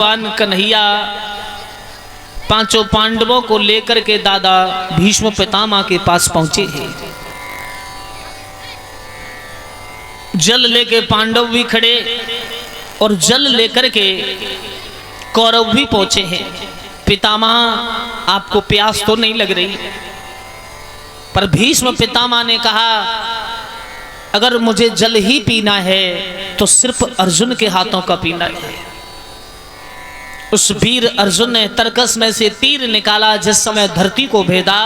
भगवान कन्हैया पांचों पांडवों को लेकर के दादा भीष्म पितामह के पास पहुंचे हैं। जल लेके पांडव भी खड़े और जल लेकर के कौरव भी पहुंचे हैं। पितामह आपको प्यास तो नहीं लग रही? पर भीष्म पितामह ने कहा अगर मुझे जल ही पीना है तो सिर्फ अर्जुन के हाथों का पीना है। उस वीर अर्जुन ने तरकस में से तीर निकाला। जिस समय धरती को भेदा,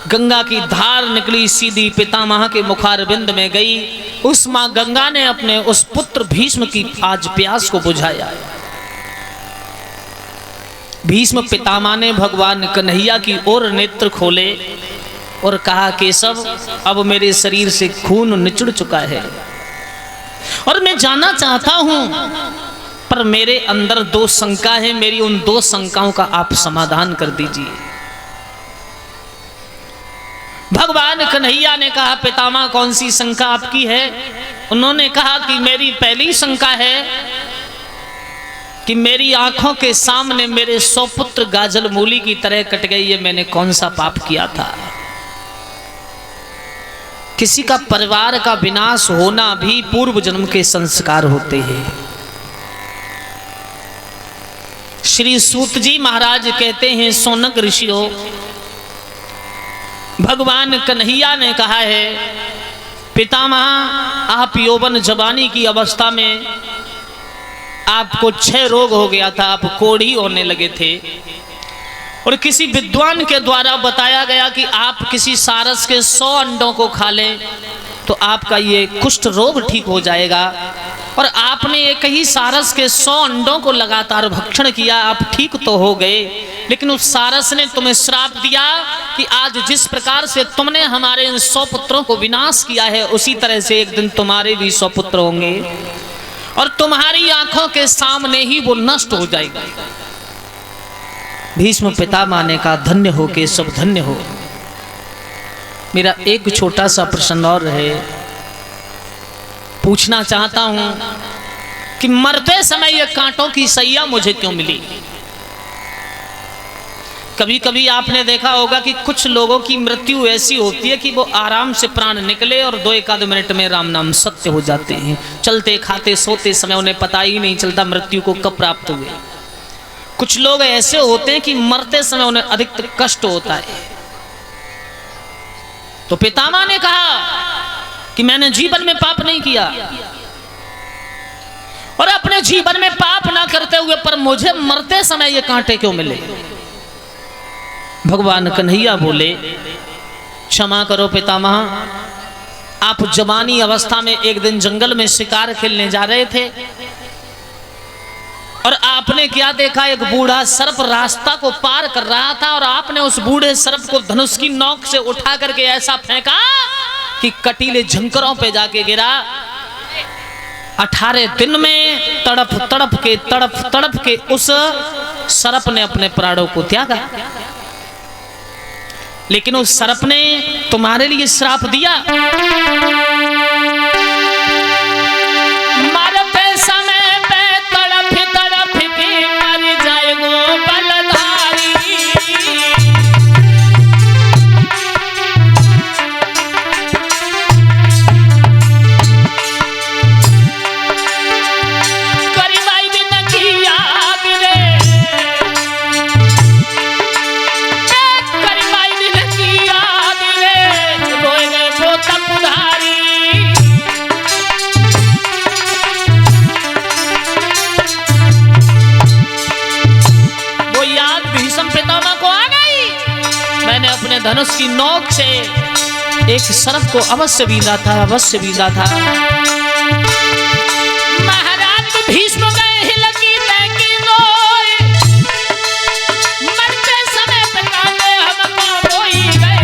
गंगा की धार निकली, सीधी पितामह के मुखारविंद में गई। उस मां गंगा ने अपने उस पुत्र भीष्म की आज प्यास को बुझाया। भीष्म पितामह ने भगवान कन्हैया की ओर नेत्र खोले और कहा केशव, अब मेरे शरीर से खून निचुड़ चुका है और मैं जाना चाहता हूं, पर मेरे अंदर दो शंका है। मेरी उन दो शंकाओं का आप समाधान कर दीजिए। भगवान कन्हैया ने कहा पितामह कौन सी शंका आपकी है? उन्होंने कहा कि मेरी पहली शंका है कि मेरी आंखों के सामने मेरे 100 पुत्र गाजल मूली की तरह कट गए। ये मैंने कौन सा पाप किया था? किसी का परिवार का विनाश होना भी पूर्व जन्म के संस्कार होते हैं। श्री सूत जी महाराज कहते हैं सोनक ऋषियों, भगवान कन्हैया ने कहा है पितामह आप यौवन जवानी की अवस्था में आपको 6 रोग हो गया था, आप कोढ़ी होने लगे थे और किसी विद्वान के द्वारा बताया गया कि आप किसी सारस के 100 अंडों को खा लें तो आपका ये कुष्ठ रोग ठीक हो जाएगा। और आपने एक ही सारस के 100 अंडों को लगातार भक्षण किया, आप ठीक तो हो गए, लेकिन उस सारस ने तुम्हें श्राप दिया कि आज जिस प्रकार से तुमने हमारे इन 100 पुत्रों को विनाश किया है उसी तरह से एक दिन तुम्हारे भी 100 पुत्र होंगे और तुम्हारी आंखों के सामने ही वो नष्ट हो जाएगा। भीष्म पितामह ने कहा धन्य हो केशव, धन्य हो। मेरा एक छोटा सा प्रश्न और है, पूछना चाहता हूं कि मरते समय ये कांटों की सैया मुझे क्यों मिली? कभी कभी आपने देखा होगा कि कुछ लोगों की मृत्यु ऐसी होती है कि वो आराम से प्राण निकले और 2-1 मिनट में राम नाम सत्य हो जाते हैं। चलते खाते सोते समय उन्हें पता ही नहीं चलता मृत्यु को कब प्राप्त हुए। कुछ लोग ऐसे होते हैं कि मरते समय उन्हें अधिक कष्ट होता है। तो पितामह ने कहा कि मैंने जीवन में पाप नहीं किया और अपने जीवन में पाप ना करते हुए पर मुझे मरते समय ये कांटे क्यों मिले? भगवान कन्हैया बोले क्षमा करो पितामह, आप जवानी अवस्था में एक दिन जंगल में शिकार खेलने जा रहे थे और आपने क्या देखा, एक बूढ़ा सर्प रास्ता को पार कर रहा था और आपने उस बूढ़े सर्प को धनुष की नोक से उठा करके ऐसा फेंका कि कटीले झंकरों पे जाके गिरा। 18 दिन में तड़प तड़प के उस सर्प ने अपने प्राणों को त्यागा। लेकिन उस सर्प ने तुम्हारे लिए श्राप दिया, मरते समय पे तड़प के मर जाएगो बलधारी। अपने धनुष की नोक से एक सर्प को अवश्य बीधा था, अवश्य बीधा था। महाराज भीष्म गए हिलकी तैकी नोय, मरते समय पे कांटे हमको रोई गए।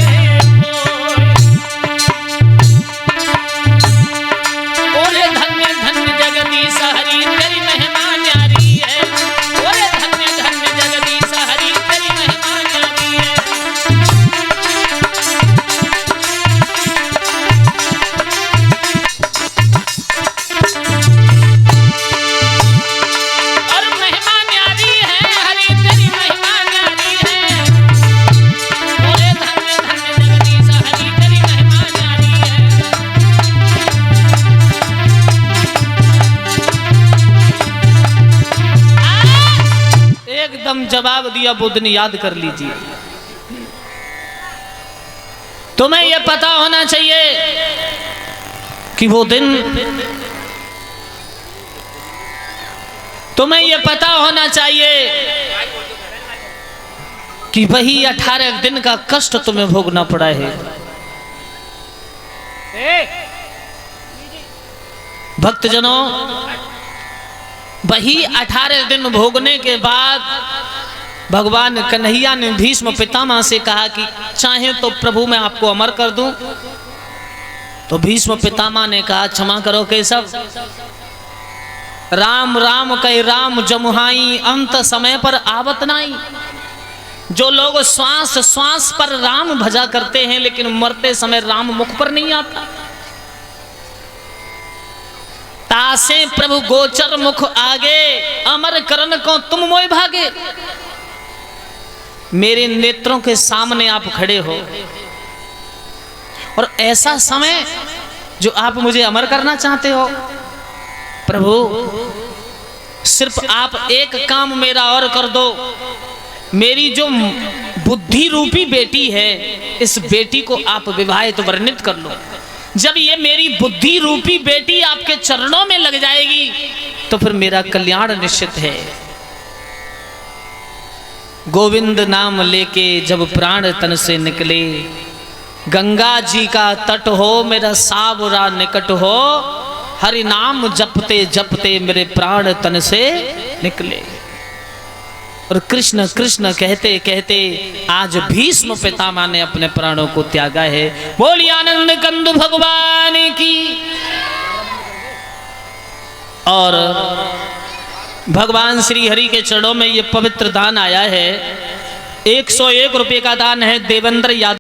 ओरे धन्य धन्य जगदीश हरि तेरी महिमा न्यारी है। ओरे धन्य धन्य जगदीश हरि तेरी महिमा न्यारी है। एकदम जवाब दिया, वो दिन याद कर लीजिए। तुम्हें यह पता होना चाहिए कि वो दिन, तुम्हें यह पता होना चाहिए कि वही 18 दिन का कष्ट तुम्हें भोगना पड़ा है। भक्तजनों, वही 18 दिन भोगने के बाद भगवान कन्हैया ने भीष्म पितामह से कहा कि चाहे तो प्रभु मैं आपको अमर कर दूं। तो भीष्म पितामह ने कहा क्षमा करो केशव, राम राम कहे राम जमुहाई, अंत समय पर आवत नाई। जो लोग श्वास श्वास पर राम भजा करते हैं लेकिन मरते समय राम मुख पर नहीं आता। तासे प्रभु गोचर मुख आगे, अमर करन को तुम मोय भागे। मेरे नेत्रों के सामने आप खड़े हो और ऐसा समय जो आप मुझे अमर करना चाहते हो। प्रभु सिर्फ आप एक काम मेरा और कर दो, मेरी जो बुद्धि रूपी बेटी है इस बेटी को आप विवाहित वर्णित कर लो। जब ये मेरी बुद्धि रूपी बेटी आपके चरणों में लग जाएगी तो फिर मेरा कल्याण निश्चित है। गोविंद नाम लेके जब प्राण तन से निकले, गंगा जी का तट हो मेरा सावरा निकट हो, हरि नाम जपते जपते मेरे प्राण तन से निकले। और कृष्ण कृष्ण कहते कहते आज भीष्म पितामह ने अपने प्राणों को त्यागा है। बोलिए आनंद कंद भगवान की। और भगवान श्री हरि के चरणों में ये पवित्र दान आया है। 101 रुपये का दान है। देवेंद्र यादव